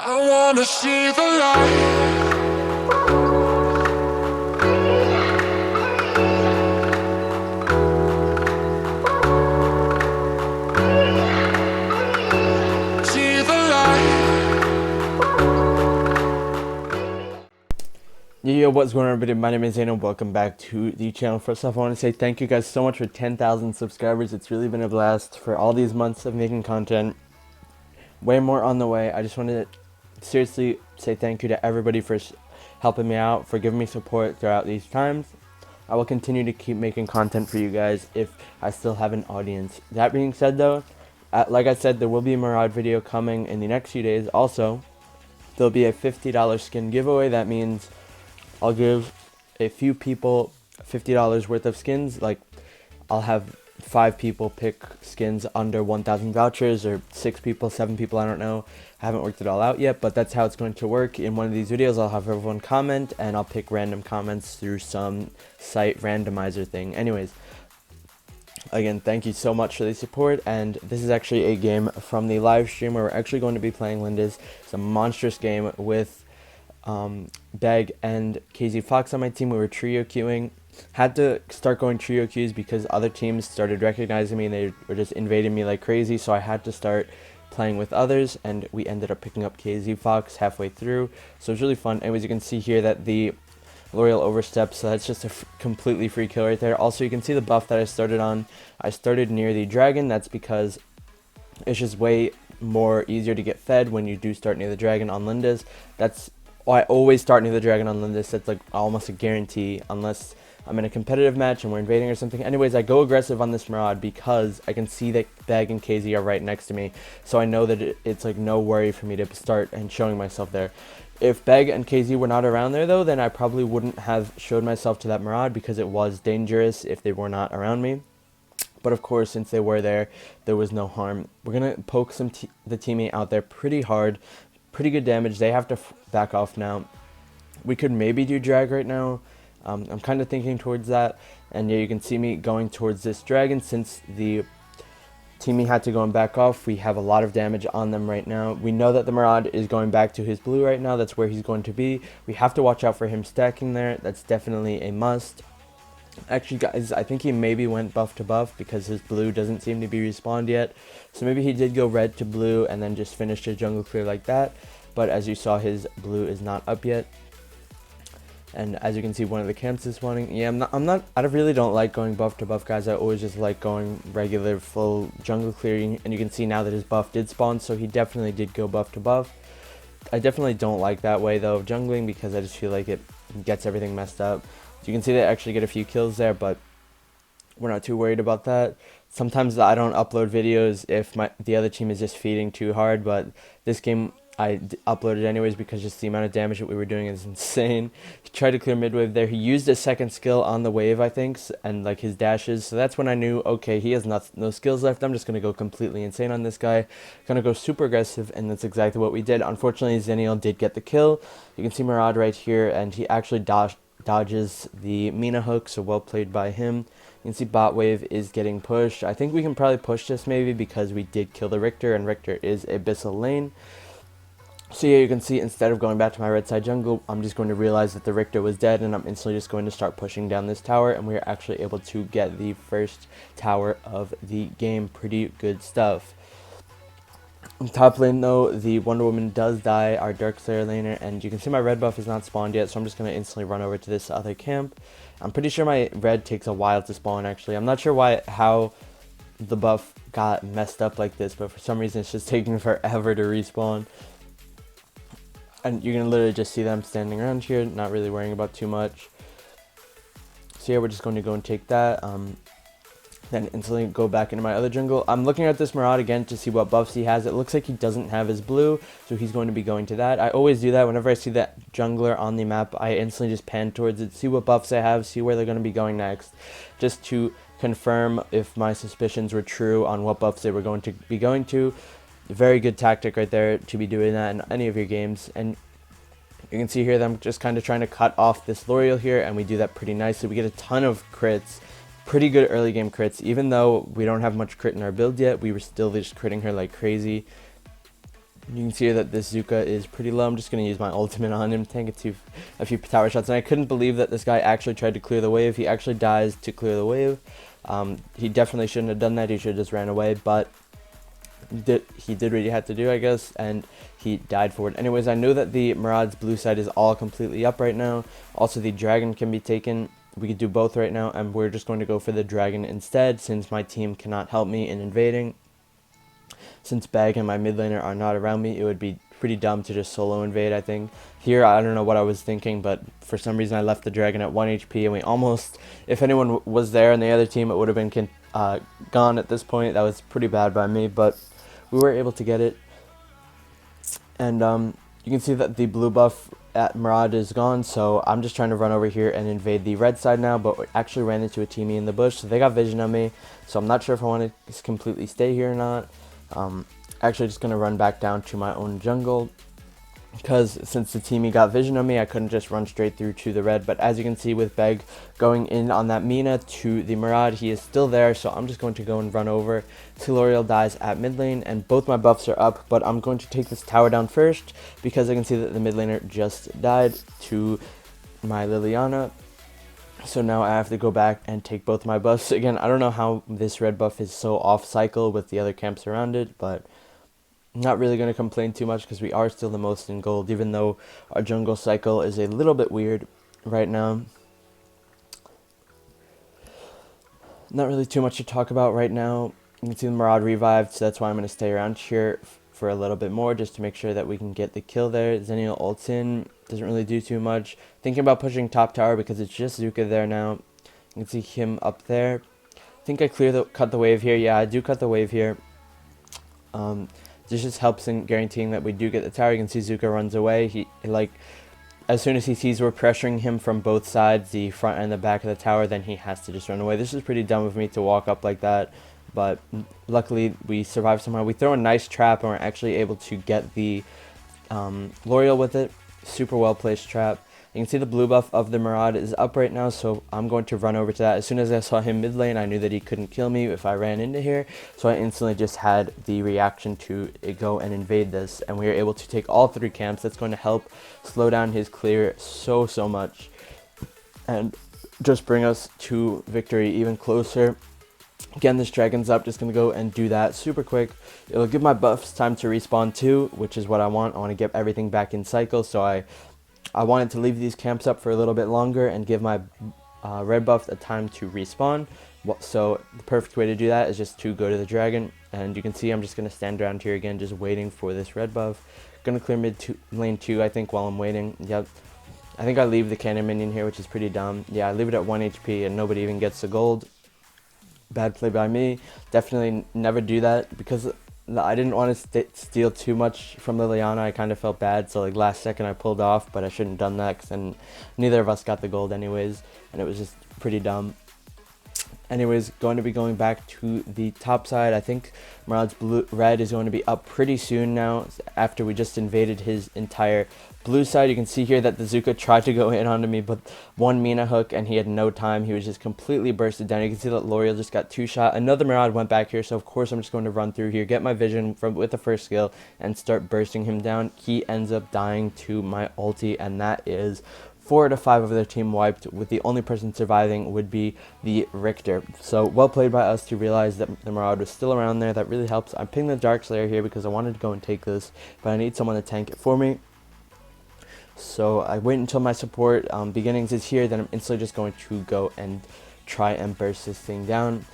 I wanna see the light. See the light. Yo, what's going on, everybody? My name is Zane and welcome back to the channel. First off, I want to say thank you guys so much for 10,000 subscribers. It's really been a blast for all these months of making content. Way more on the way. I just wanted to seriously say thank you to everybody for helping me out, for giving me support throughout these times. I will continue to keep making content for you guys if I still have an audience. That being said though, like I said, there will be a Mirage video coming in the next few days. Also, there'll be a $50 skin giveaway. That means I'll give a few people $50 worth of skins. Like, I'll have 5 people pick skins under 1,000 vouchers, or 6 people, 7 people, I don't know. I haven't worked it all out yet, but that's how it's going to work. In one of these videos, I'll have everyone comment, and I'll pick random comments through some site randomizer thing. Anyways, again, thank you so much for the support, and this is actually a game from the live stream where we're actually going to be playing Lindis. It's a monstrous game with Beg and KZ Fox on my team. We were trio queuing. Had to start going trio queues because other teams started recognizing me and they were just invading me like crazy, so I had to start playing with others, and we ended up picking up KZ Fox halfway through, so it was really fun. Anyways, you can see here that the L'Oreal oversteps, so that's just a completely free kill right there. Also, you can see the buff that I started on. I started near the dragon. That's because it's just way more easier to get fed when you do start near the dragon on Lindis. I always start near the dragon on Lindis. That's like almost a guarantee, unless I'm in a competitive match and we're invading or something. Anyways, I go aggressive on this Mirage because I can see that Beg and KZ are right next to me, so I know that it's like no worry for me to start and showing myself there. If Beg and KZ were not around there though, then I probably wouldn't have showed myself to that Mirage because it was dangerous if they were not around me. But of course, since they were there, there was no harm. We're gonna poke the teammate out there pretty hard. Pretty good damage. They have to back off now. We could maybe do drag right now. I'm kind of thinking towards that. And yeah, you can see me going towards this dragon. Since the teammate had to go and back off, we have a lot of damage on them right now. We know that the Mirage is going back to his blue right now. That's where he's going to be. We have to watch out for him stacking there. That's definitely a must. Actually, guys, I think he maybe went buff to buff because his blue doesn't seem to be respawned yet. So maybe he did go red to blue and then just finished his jungle clear like that. But as you saw, his blue is not up yet. And as you can see, one of the camps is spawning. Yeah, I really don't like going buff to buff, guys. I always just like going regular full jungle clearing. And you can see now that his buff did spawn, so he definitely did go buff to buff. I definitely don't like that way though of jungling because I just feel like it gets everything messed up. You can see they actually get a few kills there, but we're not too worried about that. Sometimes I don't upload videos if the other team is just feeding too hard, but this game I uploaded anyways because just the amount of damage that we were doing is insane. He tried to clear mid wave there. He used a second skill on the wave, I think, and like his dashes. So that's when I knew, okay, he has no skills left. I'm just going to go completely insane on this guy. Going to go super aggressive, and that's exactly what we did. Unfortunately, Zenial did get the kill. You can see Mirage right here, and he actually dodges the Mina hook, so well played by him. You can see bot wave is getting pushed. I think we can probably push this maybe because we did kill the Richter, and Richter is Abyssal lane. So yeah, you can see instead of going back to my red side jungle, I'm just going to realize that the Richter was dead, and I'm instantly just going to start pushing down this tower, and we are actually able to get the first tower of the game. Pretty good stuff. In top lane though, the Wonder Woman does die, our Darkslayer laner, and you can see my red buff is not spawned yet, so I'm just going to instantly run over to this other camp. I'm pretty sure my red takes a while to spawn actually. I'm not sure how the buff got messed up like this, but for some reason it's just taking forever to respawn. And you can literally just see them standing around here, not really worrying about too much. So yeah, we're just going to go and take that. Then instantly go back into my other jungle. I'm looking at this Mirage again to see what buffs he has. It looks like he doesn't have his blue, so he's going to be going to that. I always do that whenever I see that jungler on the map. I instantly just pan towards it, see what buffs I have, see where they're going to be going next, just to confirm if my suspicions were true on what buffs they were going to be going to. Very good tactic right there to be doing that in any of your games. And you can see here that I'm just kind of trying to cut off this L'Oreal here, and we do that pretty nicely. We get a ton of crits. Pretty good early game crits. Even though we don't have much crit in our build yet, we were still just critting her like crazy. You can see that this Zuka is pretty low. I'm just going to use my ultimate on him, tank it to a few tower shots. And I couldn't believe that this guy actually tried to clear the wave. He actually dies to clear the wave. He definitely shouldn't have done that. He should have just ran away. But he did what he had to do, I guess. And he died for it. Anyways, I know that the Maraud's blue side is all completely up right now. Also, the dragon can be taken. We could do both right now. And we're just going to go for the dragon instead, since my team cannot help me in invading. Since Bag and my mid laner are not around me, it would be pretty dumb to just solo invade, I think. Here, I don't know what I was thinking, but for some reason I left the dragon at 1 HP, and we almost, if anyone was there on the other team, it would have been gone at this point. That was pretty bad by me, but we were able to get it. And you can see that the blue buff at Maraud is gone, so I'm just trying to run over here and invade the red side now, but we actually ran into a teammate in the bush, so they got vision on me, so I'm not sure if I want to completely stay here or not. Actually just going to run back down to my own jungle, because since the teammate got vision on me, I couldn't just run straight through to the red. But as you can see with Beg going in on that Mina to the Maraud, he is still there, so I'm just going to go and run over till L'Oreal dies at mid lane, and both my buffs are up, but I'm going to take this tower down first, because I can see that the mid laner just died to my Liliana. So now I have to go back and take both my buffs. Again, I don't know how this red buff is so off cycle with the other camps around it, but I'm not really going to complain too much because we are still the most in gold, even though our jungle cycle is a little bit weird right now. Not really too much to talk about right now. You can see the Maraud revived, so that's why I'm going to stay around here for a little bit more, just to make sure that we can get the kill there. Zennial ults in, doesn't really do too much. Thinking about pushing top tower because it's just Zuka there now. You can see him up there. I think I cut the wave here. Yeah, I do cut the wave here. This just helps in guaranteeing that we do get the tower. You can see Zuka runs away. He as soon as he sees we're pressuring him from both sides, the front and the back of the tower, then he has to just run away. This is pretty dumb of me to walk up like that, but luckily we survived somehow. We throw a nice trap and we're actually able to get the L'Oreal with it. Super well placed trap. You can see the blue buff of the Maraud is up right now, so I'm going to run over to that. As soon as I saw him mid lane, I knew that he couldn't kill me if I ran into here, so I instantly just had the reaction to go and invade this, and we were able to take all 3 camps. That's going to help slow down his clear so much, and just bring us to victory even closer. Again, this dragon's up, just going to go and do that super quick. It'll give my buffs time to respawn too, which is what I want. I want to get everything back in cycle, so I wanted to leave these camps up for a little bit longer and give my red buff a time to respawn. So the perfect way to do that is just to go to the dragon, and you can see I'm just going to stand around here again just waiting for this red buff. Going to clear lane 2 I think while I'm waiting. Yep. I think I leave the cannon minion here, which is pretty dumb. Yeah, I leave it at 1 HP and nobody even gets the gold. Bad play by me. Definitely never do that, because I didn't want to steal too much from Liliana. I kind of felt bad, so like last second I pulled off, but I shouldn't have done that, and neither of us got the gold anyways, and it was just pretty dumb. Anyways, going to be going back to the top side. I think Maraud's red is going to be up pretty soon now, after we just invaded his entire blue side. You can see here that the Zuka tried to go in onto me, but one Mina hook and he had no time. He was just completely bursted down. You can see that L'Oreal just got 2 shot. Another Maraud went back here, so of course I'm just going to run through here, get my vision with the first skill, and start bursting him down. He ends up dying to my ulti, and that is 4 out of 5 of their team wiped, with the only person surviving would be the Richter. So well played by us to realize that the Maraud was still around there. That really helps. I'm picking the Dark Slayer here because I wanted to go and take this, but I need someone to tank it for me. So I wait until my support beginnings is here, then I'm instantly just going to go and try and burst this thing down.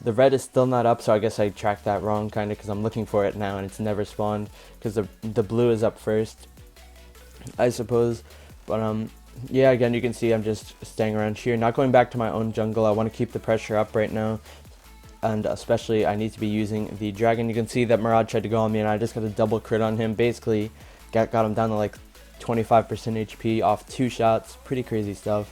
The red is still not up, so I guess I tracked that wrong kind of, because I'm looking for it now and it's never spawned, because the blue is up first, I suppose. But yeah, again, you can see I'm just staying around here, not going back to my own jungle. I want to keep the pressure up right now, and especially I need to be using the dragon. You can see that Maraud tried to go on me, and I just got a double crit on him. Basically, got him down to like 25% HP off 2 shots. Pretty crazy stuff.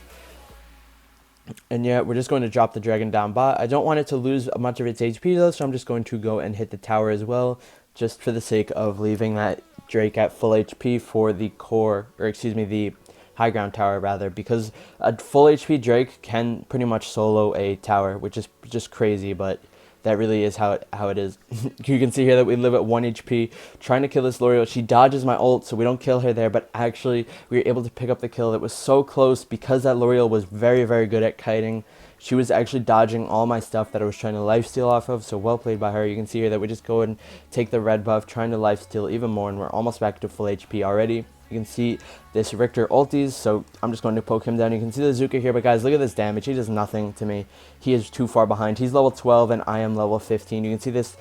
And yeah, we're just going to drop the dragon down bot. I don't want it to lose much of its HP though, so I'm just going to go and hit the tower as well, just for the sake of leaving that Drake at full HP for the core, or excuse me, the high ground tower rather, because a full HP Drake can pretty much solo a tower, which is just crazy, but that really is how it is. You can see here that we live at 1 HP, trying to kill this L'Oreal. She dodges my ult, so we don't kill her there, but actually we were able to pick up the kill. That was so close because that L'Oreal was very, very good at kiting. She was actually dodging all my stuff that I was trying to lifesteal off of, so well played by her. You can see here that we just go and take the red buff, trying to lifesteal even more, and we're almost back to full HP already. You can see this Richter ulties, so I'm just going to poke him down. You can see the Zuka here, but guys, look at this damage. He does nothing to me. He is too far behind. He's level 12 and I am level 15. You can see this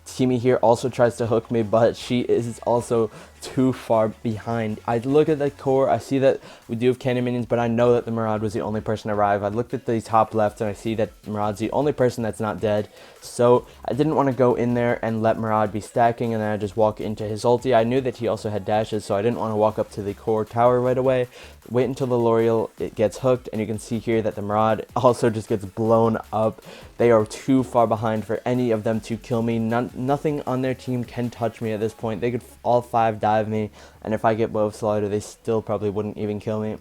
teammate here also tries to hook me, but she is also too far behind. I look at the core, I see that we do have cannon minions, but I know that the Murad was the only person to arrive. I looked at the top left and I see that Murad's the only person that's not dead, so I didn't want to go in there and let Murad be stacking and then I just walk into his ulti. I knew that he also had dashes, so I didn't want to walk up to the core tower right away. Wait until the L'Oreal it gets hooked, and you can see here that the Murad also just gets blown up. They are too far behind for any of them to kill me. Nothing on their team can touch me at this point. They could all 5 dive me, and if I get bow slaughter, they still probably wouldn't even kill me.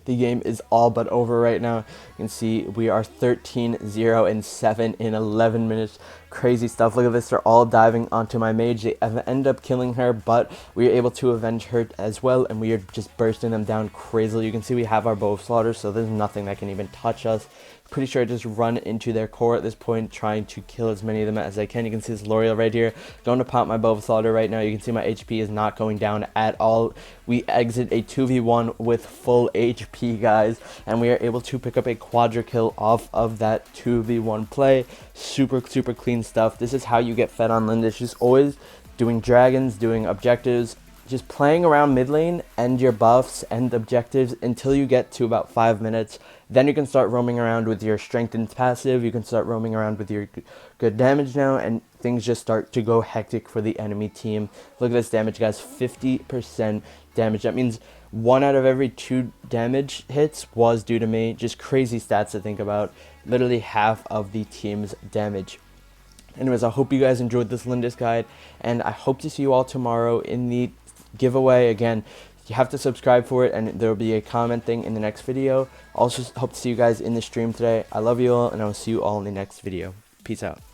The game is all but over right now. You can see we are 13-0-7 in 11 minutes. Crazy stuff. Look at this. They're all diving onto my mage. They end up killing her, but we are able to avenge her as well, and we are just bursting them down crazily. You can see we have our bow slaughter, so there's nothing that can even touch us. Pretty sure I just run into their core at this point, trying to kill as many of them as I can. You can see this L'Oreal right here. Going to pop my bow slaughter right now. You can see my HP is not going down at all. We exit a 2v1 with full HP, guys, and we are able to pick up a quadra kill off of that 2v1 play. Super clean stuff. This is how you get fed on Lindis. Just always doing dragons, doing objectives, just playing around mid lane and your buffs and objectives until you get to about 5 minutes. Then you can start roaming around with your strengthened passive. You can start roaming around with your good damage now, and things just start to go hectic for the enemy team. Look at this damage, guys. 50% damage. That means 1 out of every 2 damage hits was due to me. Just crazy stats to think about. Literally half of the team's damage. Anyways, I hope you guys enjoyed this Lindis guide, and I hope to see you all tomorrow in the giveaway. Again, you have to subscribe for it, and there will be a comment thing in the next video. Also hope to see you guys in the stream today. I love you all, and I will see you all in the next video. Peace out.